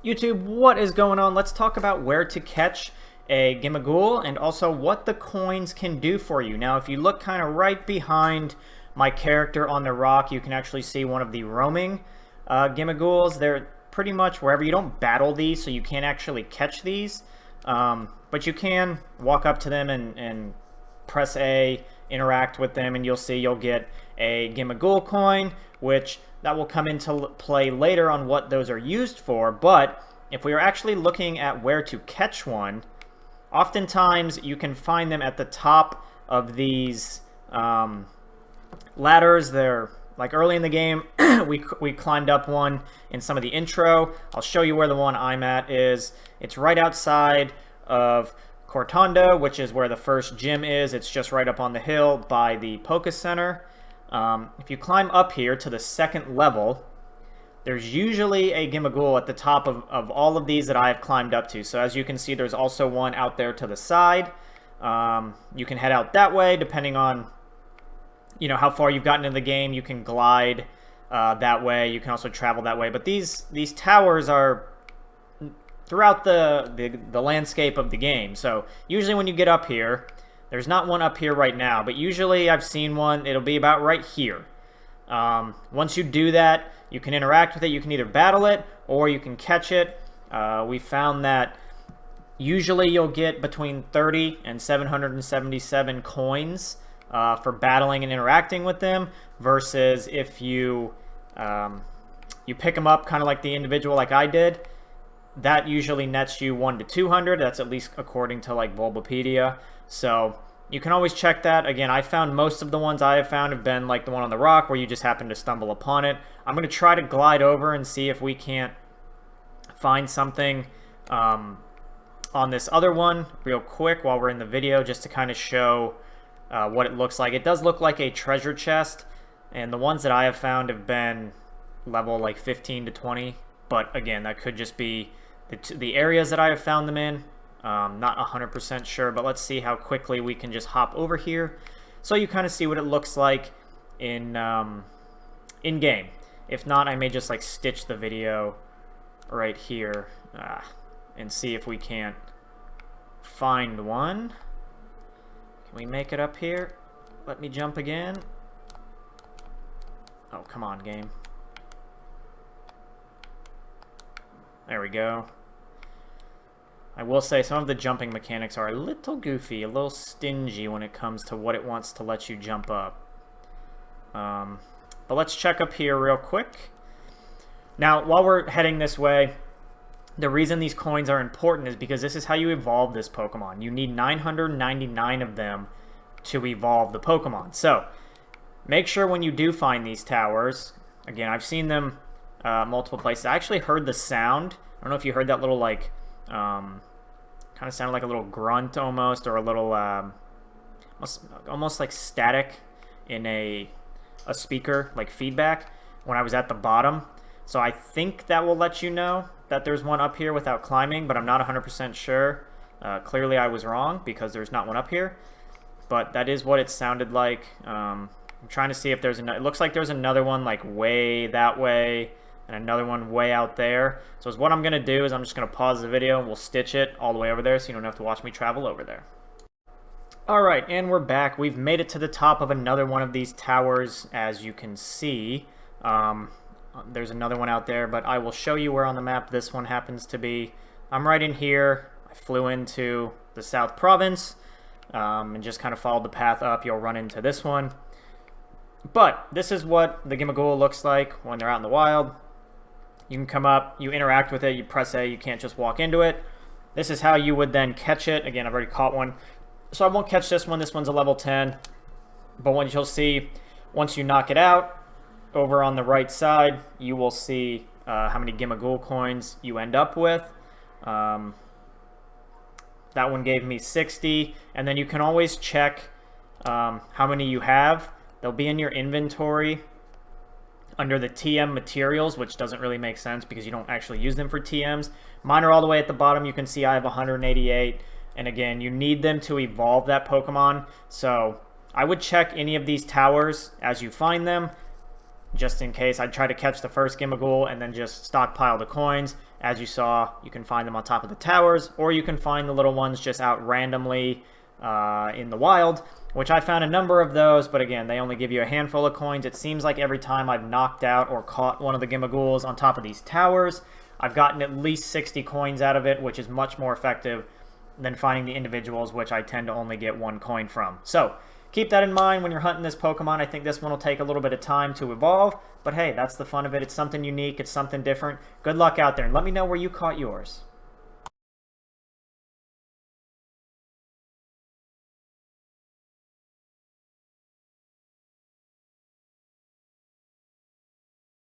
YouTube, what is going on? Let's talk about where to catch a Gimmighoul and also what the coins can do for you. Now, if you look kind of right behind my character on the rock, you can actually see one of the roaming Gimmighouls. They're pretty much wherever. You don't battle these, so you can't actually catch these. But you can walk up to them and press A, interact with them, and you'll see you'll get a Gimmighoul coin, which that will come into play later on what those are used for. But if we are actually looking at where to catch one, oftentimes you can find them at the top of these ladders. They're like early in the game. we climbed up one in some of the intro. I'll show you where the one I'm at is. It's right outside of Cortonda, which is where the first gym is. It's just right up on the hill by the Poke Center. If you climb up here to the second level, there's usually a Gimmighoul at the top of all of these that I have climbed up to. So as you can see, there's also one out there to the side. You can head out that way depending on how far you've gotten into the game. You can glide that way. You can also travel that way. But these towers are throughout the landscape of the game. So usually when you get up here, there's not one up here right now, but usually I've seen one. It'll be about right here. Once you do that, you can interact with it. You can either battle it or you can catch it. We found that usually you'll get between 30 and 777 coins for battling and interacting with them, versus if you pick them up kind of like the individual like I did, that usually nets you 1 to 200. That's at least according to like Bulbapedia. So you can always check that. Again, I found most of the ones I have found have been like the one on the rock where you just happen to stumble upon it. I'm going to try to glide over and see if we can't find something on this other one real quick while we're in the video, just to kind of show what it looks like. It does look like a treasure chest, and the ones that I have found have been level like 15 to 20. But again, that could just be the areas that I have found them in. Not 100% sure, but let's see how quickly we can just hop over here so you kind of see what it looks like in game. If not, I may just like stitch the video right here and see if we can't find one. Can we make it up here? Let me jump again. Oh, come on, game. There we go. I will say some of the jumping mechanics are a little goofy, a little stingy when it comes to what it wants to let you jump up. But let's check up here real quick. Now, while we're heading this way, the reason these coins are important is because this is how you evolve this Pokemon. You need 999 of them to evolve the Pokemon. So, make sure when you do find these towers, again, I've seen them multiple places. I actually heard the sound. I don't know if you heard that little like kind of sounded like a little grunt almost, or a little almost like static in a speaker, like feedback, when I was at the bottom. So I think that will let you know that there's one up here without climbing, but I'm not 100% sure. Clearly I was wrong because there's not one up here, but that is what it sounded like. I'm trying to see if there's it looks like there's another one like way that way, and another one way out there. So what I'm going to do is I'm just going to pause the video and we'll stitch it all the way over there so you don't have to watch me travel over there. Alright, and we're back. We've made it to the top of another one of these towers, as you can see. There's another one out there, but I will show you where on the map this one happens to be. I'm right in here. I flew into the South Province and just kind of followed the path up. You'll run into this one. But this is what the Gimmighoul looks like when they're out in the wild. You can come up, you interact with it, you press A, you can't just walk into it. This is how you would then catch it. Again, I've already caught one, so I won't catch this one. This one's a level 10. But what you'll see, once you knock it out, over on the right side, you will see how many Gimmighoul coins you end up with. That one gave me 60, and then you can always check how many you have. They'll be in your inventory under the TM materials, which doesn't really make sense because you don't actually use them for TMs. Mine are all the way at the bottom. You can see I have 188, and again, you need them to evolve that Pokemon. So I would check any of these towers as you find them. just in case. I'd try to catch the first Gimmighoul and then just stockpile the coins. As you saw, you can find them on top of the towers, or you can find the little ones just out randomly in the wild, which I found a number of those, but again, they only give you a handful of coins. It seems like every time I've knocked out or caught one of the Gimmighouls on top of these towers, I've gotten at least 60 coins out of it, which is much more effective than finding the individuals, which I tend to only get 1 coin from. So keep that in mind when you're hunting this Pokemon. I think this one will take a little bit of time to evolve, but hey, that's the fun of it. It's something unique. It's something different. Good luck out there, and let me know where you caught yours.